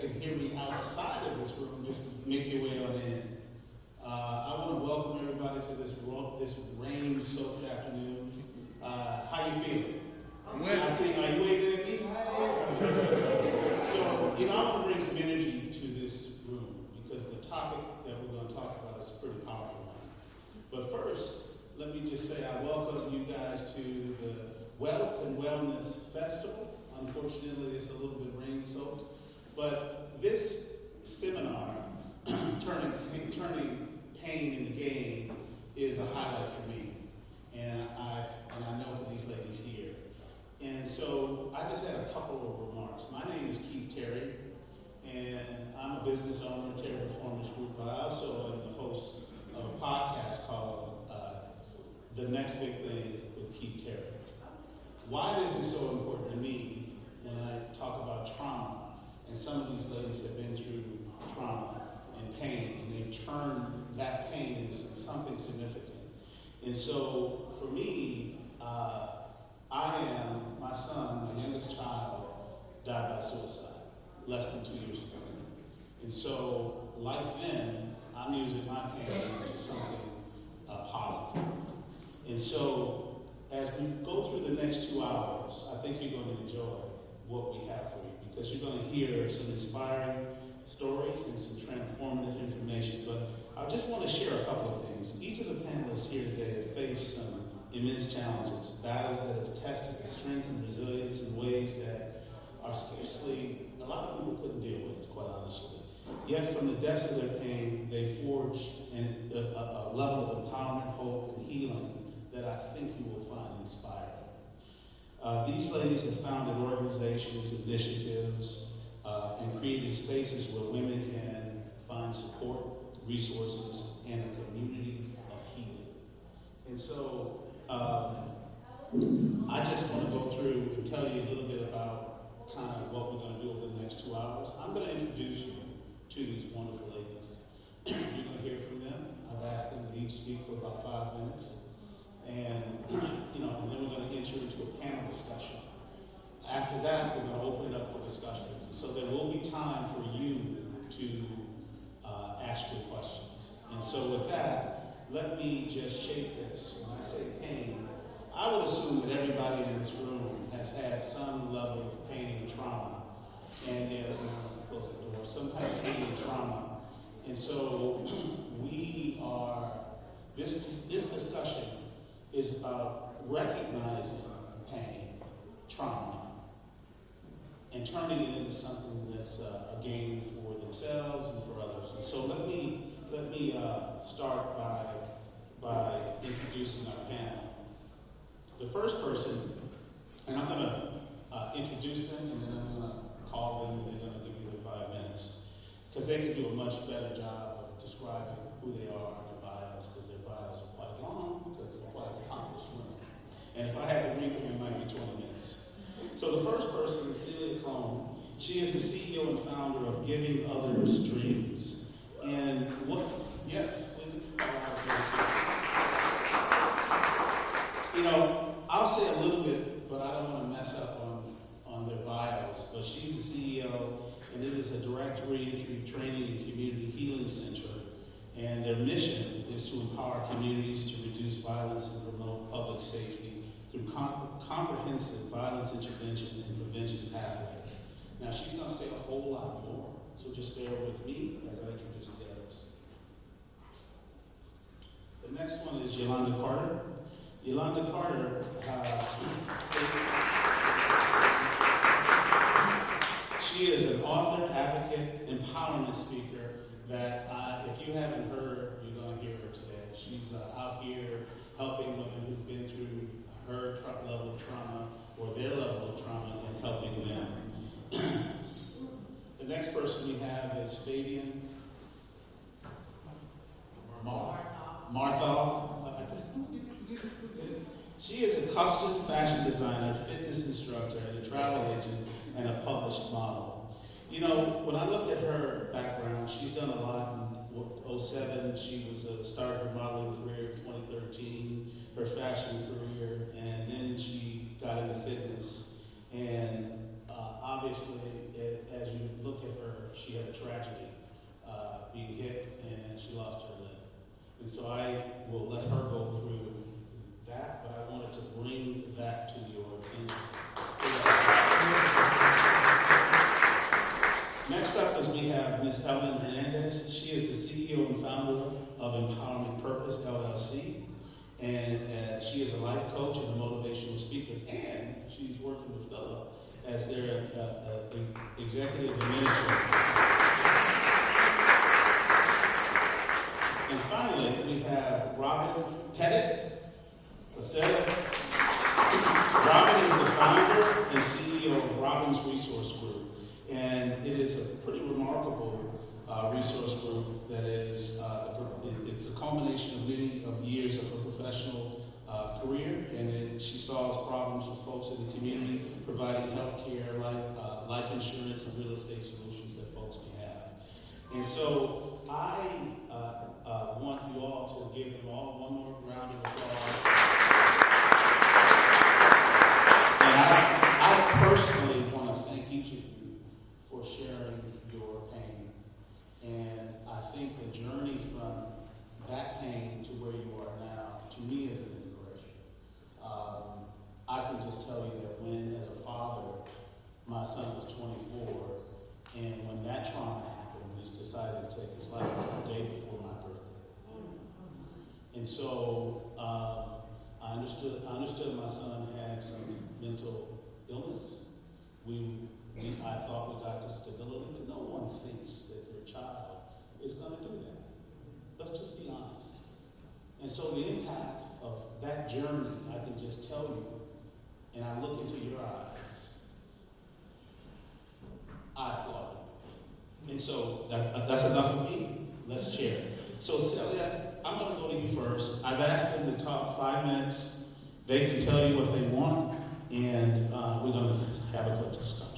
can hear me outside of this room, just make your way on in. I want to welcome everybody to this rain-soaked afternoon. How you feeling? Well, I see, are you waving at me? Hi. So, I want to bring some energy to this room because the topic that we're going to talk about is a pretty powerful one. But first, let me just say I welcome you guys to the Wealth and Wellness Festival. Unfortunately, it's a little bit rain-soaked. But this seminar, turning pain into gain, is a highlight for me. And I know for these ladies here. And so I just had a couple of remarks. My name is Keith Terry, and I'm a business owner at Terry Performance Group, but I also am the host of a podcast called The Next Big Thing with Keith Terry. Why this is so important to me when I talk about trauma, and some of these ladies have been through trauma and pain, and they've turned that pain into something significant. And so for me, my son, my youngest child, died by suicide less than 2 years ago. And so, like them, I'm using my pain into something positive. And so, as we go through the next 2 hours, I think you're going to enjoy what we have for you, because you're going to hear some inspiring stories and some transformative information. But I just want to share a couple of things. Each of the panelists here today have faced some immense challenges, battles that have tested the strength and resilience in ways that are scarcely, a lot of people couldn't deal with, quite honestly. Yet from the depths of their pain, they forged a level of empowerment, hope, and healing that I think you will find inspiring. These ladies have founded organizations, initiatives, and created spaces where women can find support, resources, and a community of healing. And so, I just want to go through and tell you a little bit about kind of what we're going to do over the next 2 hours. I'm going to introduce you to these wonderful ladies. You're going to hear from them. I've asked them to each speak for about 5 minutes. And, and then we're going to enter into a panel discussion. After that, we're going to open it up for discussions. So there will be time for you to ask your questions. And so with that, let me just shake this. When I say pain, I would assume that everybody in this room has had some level of pain and trauma. And yeah, let me close the door. Some kind of pain and trauma. And so this discussion is about recognizing pain, trauma, and turning it into something that's a gain for themselves and for others. And so let me start by introducing our panel. The first person, and I'm going to introduce them, and then I'm going to call them, and they're going to give you the 5 minutes, because they can do a much better job of describing who they are in their bios, because their bios are quite long, because they're quite accomplished women. And if I had to read them, it might be 20 minutes. So the first person is Celia Cohn. She is the CEO and founder of Giving Others Dreams. And yes, please. I'll say a little bit, but I don't want to mess up on their bios. But she's the CEO, and it is a direct reentry training and community healing center. And their mission is to empower communities to reduce violence and promote public safety through comprehensive violence intervention and prevention pathways. Now, she's going to say a whole lot more, so just bear with me as I introduce the others. The next one is Yolanda Carter. Yolanda Carter she is an author, advocate, empowerment speaker that if you haven't heard, you're going to hear her today. She's out here helping women who've been through her level of trauma or their level of trauma and helping them. The next person we have is Fabian Marthal. She is a custom fashion designer, fitness instructor, and a travel agent, and a published model. When I looked at her background, she's done a lot. In 2007, she started her modeling career. In 2013, her fashion career, and then she got into fitness. And obviously, as you look at her, And so I will let her go through that, but I wanted to bring that to your attention. Next up is we have Ms. Evelyn Hernandez. She is the CEO and founder of Empowerment Purpose, LLC. And she is a life coach and a motivational speaker. And she's working with Phillip as their executive administrator. And finally, we have Robin Pettit. Robin is the founder and CEO of Robin's Resource Group. And it is a pretty remarkable resource group that is, it's a culmination of many of years of her professional career. And she solves problems with folks in the community, providing health care, life insurance, and real estate solutions that folks may have. And so I want you all to give them all one more round of applause. And I personally want to thank each of you for sharing your pain. And I think the journey from that pain to where you are now, to me, is an inspiration. I can just tell you that when, as a father, my son was 24, and when that trauma happened, when he decided to take his life, it was the day before my birthday. And so I understood my son had some mental illness. I thought we got to stability, but no one thinks that their child is going to do that. Let's just be honest. And so the impact of that journey, I can just tell you, and I look into your eyes, I applaud you. And so that's enough of me. Let's share. So Celia, I'm going to go to you first. I've asked them to talk 5 minutes. They can tell you what they want, and we're going to have a good conversation.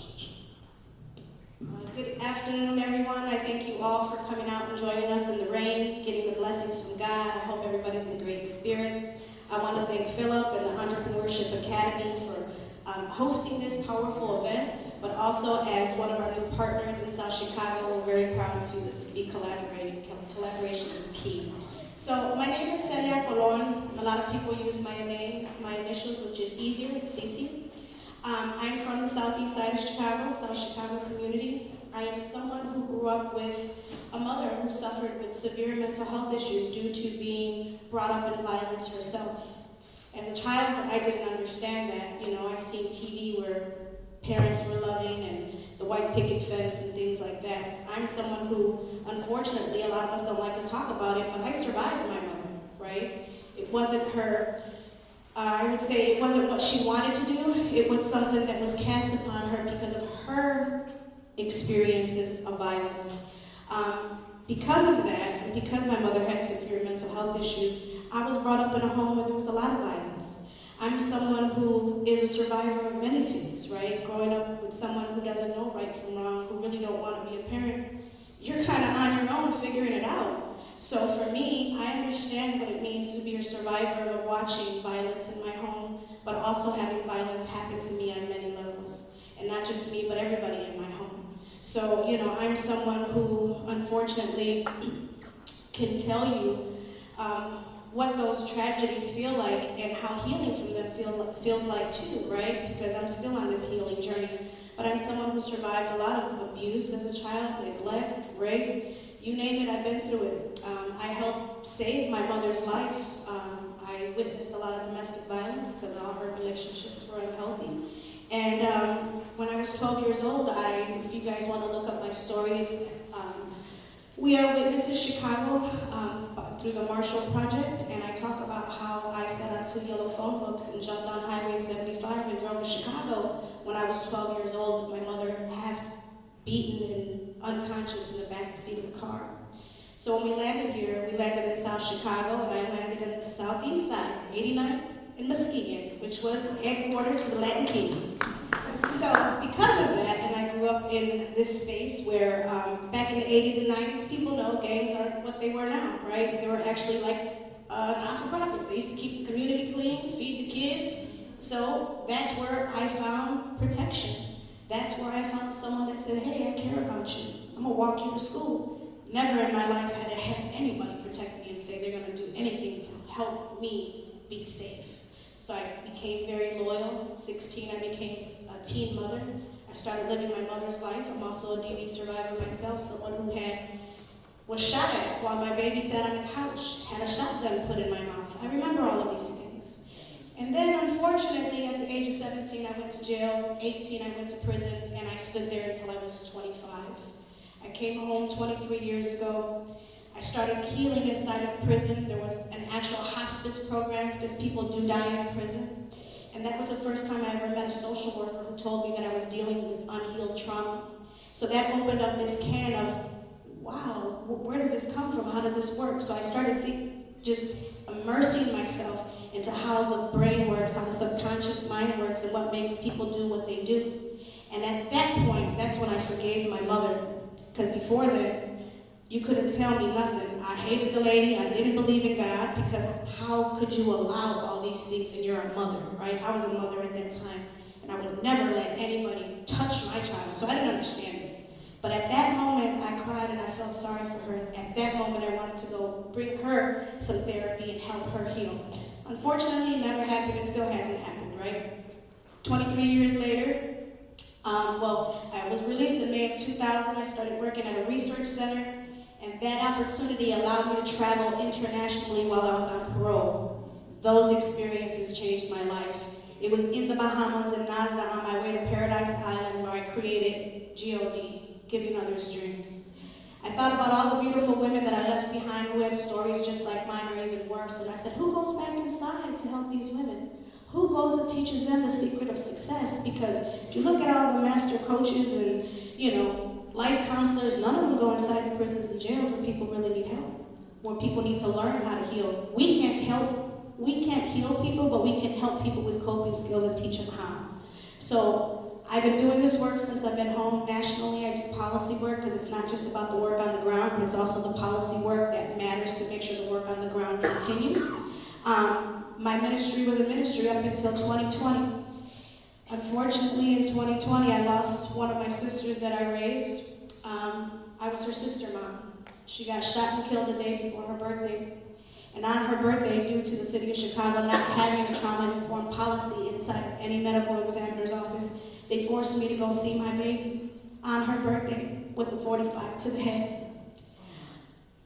Good afternoon, everyone. I thank you all for coming out and joining us in the rain, getting the blessings from God. I hope everybody's in great spirits. I want to thank Phillip and the Entrepreneurship Academy for hosting this powerful event, but also as one of our new partners in South Chicago, we're very proud to be collaborating. Collaboration is key. So my name is Celia Colon. A lot of people use my name, my initials, which is easier, it's Cece. I'm from the southeast side of Chicago, South Chicago community. I am someone who grew up with a mother who suffered with severe mental health issues due to being brought up in violence herself. As a child, I didn't understand that. You know, I've seen TV where parents were loving and the white picket fence and things like that. I'm someone who, unfortunately, a lot of us don't like to talk about it, but I survived my mother, right? It wasn't her, I would say it wasn't what she wanted to do. It was something that was cast upon her because of her experiences of violence. Because of that, and because my mother had severe mental health issues, I was brought up in a home where there was a lot of violence. I'm someone who is a survivor of many things, right? Growing up with someone who doesn't know right from wrong, who really don't want to be a parent, you're kind of on your own figuring it out. So for me, I understand what it means to be a survivor of watching violence in my home, but also having violence happen to me on many levels. And not just me, but everybody in my home. So, you know, I'm someone who, unfortunately, can tell you what those tragedies feel like and how healing from them feels like too, right? Because I'm still on this healing journey. But I'm someone who survived a lot of abuse as a child, neglect, rape, you name it, I've been through it. I helped save my mother's life. I witnessed a lot of domestic violence because all her relationships were unhealthy. And when I was 12 years old, if you guys want to look up my story, it's We Are Witnesses Chicago through the Marshall Project, and I talk about how I sat on 2 yellow phone books and jumped on Highway 75 and drove to Chicago when I was 12 years old with my mother half beaten and unconscious in the back seat of the car. So when we landed here, we landed in South Chicago, and I landed in the southeast side, 89th and Muskegon, which was headquarters for the Latin Kings. So because of that, and I grew up in this space where back in the 80s and 90s, people know gangs aren't what they were now, right? They were actually like not-for-profit. They used to keep the community clean, feed the kids. So that's where I found protection. That's where I found someone that said, hey, I care about you. I'm gonna walk you to school. Never in my life had I had anybody protect me in and say they're going to do anything to help me be safe. So I became very loyal. At 16, I became a teen mother. I started living my mother's life. I'm also a DV survivor myself, someone who was shot at while my baby sat on the couch, had a shotgun put in my mouth. I remember all of these things. And then, unfortunately, at the age of 17, I went to jail. 18, I went to prison, and I stood there until I was 25. I came home 23 years ago. I started healing inside of prison. There was an actual hospice program because people do die in prison. And that was the first time I ever met a social worker who told me that I was dealing with unhealed trauma. So that opened up this can of, wow, where does this come from? How does this work? So I started just immersing myself into how the brain works, how the subconscious mind works, and what makes people do what they do. And at that point, that's when I forgave my mother. Because before that, you couldn't tell me nothing. I hated the lady. I didn't believe in God, because how could you allow all these things and you're a mother, right? I was a mother at that time, and I would never let anybody touch my child, so I didn't understand it. But at that moment, I cried and I felt sorry for her. At that moment, I wanted to go bring her some therapy and help her heal. Unfortunately, it never happened. It still hasn't happened, right? 23 years later, I was released in May of 2000. I started working at a research center, and that opportunity allowed me to travel internationally while I was on parole. Those experiences changed my life. It was in the Bahamas in Naza on my way to Paradise Island where I created GOD, Giving Others Dreams. I thought about all the beautiful women that I left behind who had stories just like mine or even worse, and I said, who goes back inside to help these women? Who goes and teaches them the secret of success? Because if you look at all the master coaches and, life counselors, none of them go inside the prisons and jails where people really need help, where people need to learn how to heal. We can't heal people, but we can help people with coping skills and teach them how. So I've been doing this work since I've been home nationally. I do policy work because it's not just about the work on the ground, but it's also the policy work that matters to make sure the work on the ground continues. My ministry was a ministry up until 2020. Unfortunately, in 2020, I lost one of my sisters that I raised. I was her sister mom. She got shot and killed the day before her birthday. And on her birthday, due to the city of Chicago not having a trauma-informed policy inside any medical examiner's office, they forced me to go see my baby on her birthday with the 45 to the head.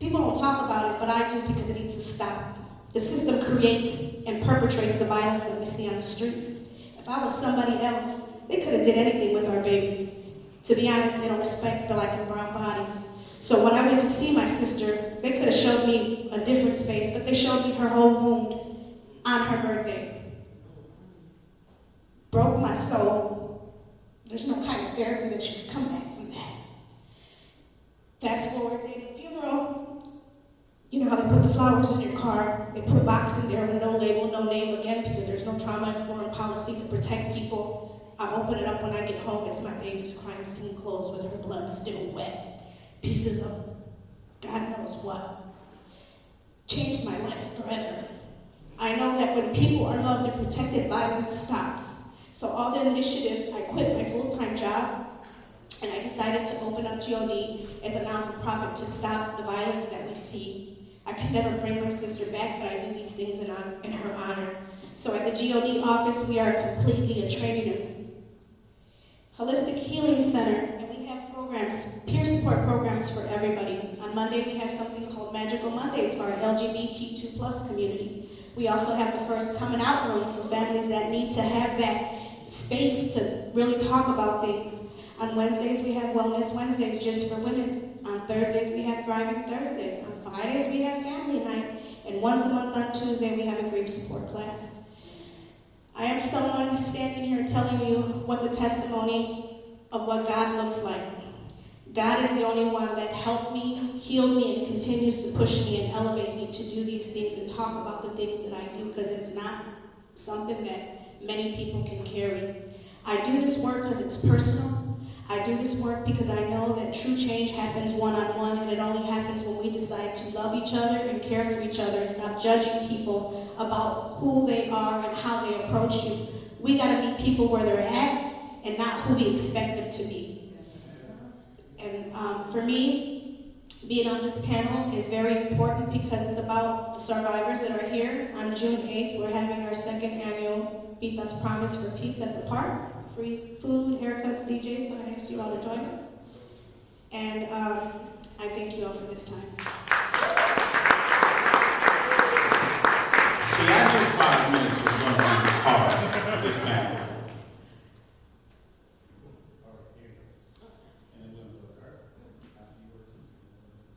People don't talk about it, but I do, because it needs to stop. The system creates and perpetrates the violence that we see on the streets. If I was somebody else, they could have did anything with our babies. To be honest, they don't respect black and brown bodies. So when I went to see my sister, they could have showed me a different space, but they showed me her whole wound on her birthday. Broke my soul. There's no kind of therapy that you can come back from that. Fast forward, day of the funeral. You know how they put the flowers in your car? They put a box in there with no label, no name again, because there's no trauma-informed policy to protect people. I open it up when I get home. It's my baby's crime scene clothes with her blood still wet. Pieces of God knows what. Changed my life forever. I know that when people are loved and protected, violence stops. So all the initiatives, I quit my full-time job, and I decided to open up GOD as a non-for-profit to stop the violence that we see. I could never bring my sister back, but I do these things in her honor. So at the GOD office, we are completely a training and holistic healing center, and we have programs, peer support programs for everybody. On Monday, we have something called Magical Mondays for our LGBTQ+ community. We also have the first coming out room for families that need to have that space to really talk about things. On Wednesdays, we have Wellness Wednesdays just for women. On Thursdays, we have Thriving Thursdays. On Fridays, we have Family Night. And once a month on Tuesday, we have a grief support class. I am someone standing here telling you what the testimony of what God looks like. God is the only one that helped me, healed me, and continues to push me and elevate me to do these things and talk about the things that I do, because it's not something that many people can carry. I do this work because it's personal. I do this work because I know that true change happens one-on-one, and it only happens when we decide to love each other and care for each other and stop judging people about who they are and how they approach you. We got to meet people where they're at and not who we expect them to be. And for me, Being on this panel is very important because it's about the survivors that are here. On June 8th, we're having our second annual Beat Us Promise for Peace at the park. Free food, haircuts, DJs, so I ask you all to join us. And I thank you all for this time. See, I knew 5 minutes was going to be hard for this panel.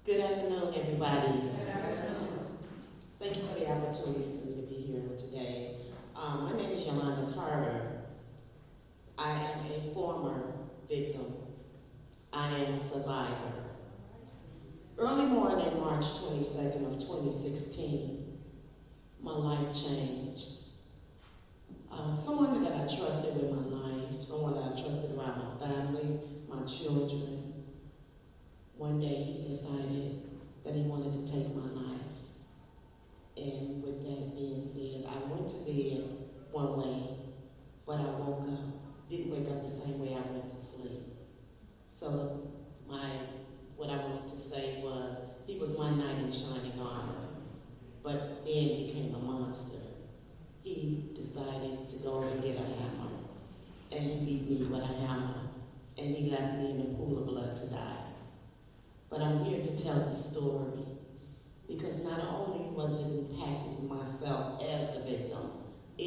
Good afternoon, everybody. Thank you for the opportunity for me to be here today. My name is Yolanda Carter. I am a former victim. I am a survivor. Early morning, March 22nd of 2016, my life changed. Someone that I trusted with my life, someone that I trusted around my family, my children, one day he decided that he wanted to take my life. And with that being said, I went to bed one way, but I woke up, didn't wake up the same way I went to sleep. So what I wanted to say was, he was my knight in shining armor, but then became a monster. He decided to go and get a hammer, and he beat me with a hammer, and he left me in a pool of blood to die. But I'm here to tell the story because not only was it impacting myself as the victim, it